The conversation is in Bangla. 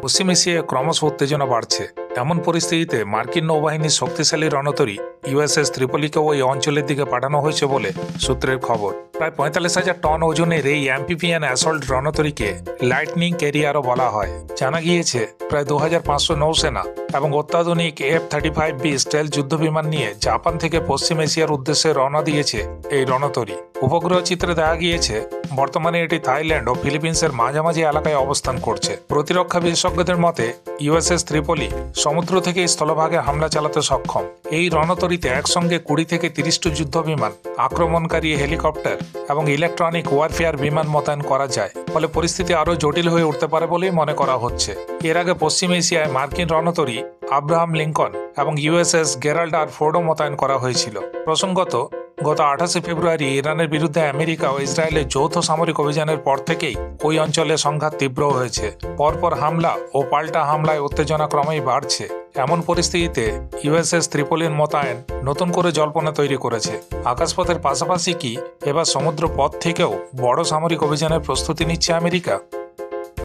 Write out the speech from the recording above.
পশ্চিম এশিয়ায় ক্রমশ উত্তেজনা বাড়ছে। এমন পরিস্থিতিতে মার্কিন নৌবাহিনীর শক্তিশালী রণতরী ইউএসএস ত্রিপলিকে ওই অঞ্চলের দিকে পাঠানো হয়েছে বলে সূত্রের খবর। প্রায় 45,000 টন ওজনের এই অ্যাম্পিফিয়ান অ্যাসল্ট রণতরীকে লাইটনিং ক্যারিয়ারও বলা হয়। জানা গিয়েছে প্রায় 2,500 নৌসেনা এবং অত্যাধুনিক F-35B স্টাইল যুদ্ধবিমান নিয়ে জাপান থেকে পশ্চিম এশিয়ার উদ্দেশ্যে রওনা দিয়েছে এই রণতরী। উপগ্রহ চিত্রে দেখা গিয়েছে বর্তমানে এটি থাইল্যান্ড ও ফিলিপিন্সের মাঝামাঝি এলাকায় অবস্থান করছে। প্রতিরক্ষা বিশেষজ্ঞদের মতে ইউএসএস ত্রিপলি সমুদ্র থেকে স্থলভাগে হামলা চালাতে সক্ষম। এই রণতরীতে একসঙ্গে 20 থেকে 30টি যুদ্ধবিমান, আক্রমণকারী হেলিকপ্টার এবং ইলেকট্রনিক ওয়ারফেয়ার বিমান মোতায়েন করা যায়। ফলে পরিস্থিতি আরও জটিল হয়ে উঠতে পারে বলেই মনে করা হচ্ছে। এর আগে পশ্চিম এশিয়ায় মার্কিন রণতরী আব্রাহাম লিঙ্কন এবং ইউএসএস গেরাল্ড আর ফোর্ডও মোতায়েন করা হয়েছিল। প্রসঙ্গত, গত 28 ফেব্রুয়ারি ইরানের বিরুদ্ধে আমেরিকা ও ইসরায়েলের যৌথ সামরিক অভিযানের পর থেকেই ওই অঞ্চলে সংঘাত তীব্র হয়েছে। পরপর হামলা ও পাল্টা হামলায় উত্তেজনা ক্রমেই বাড়ছে। এমন পরিস্থিতিতে ইউএসএস ত্রিপলির মোতায়েন নতুন করে জল্পনা তৈরি করেছে। আকাশপথের পাশাপাশি কি এবার সমুদ্র পথ থেকেও বড় সামরিক অভিযানের প্রস্তুতি নিচ্ছে আমেরিকা?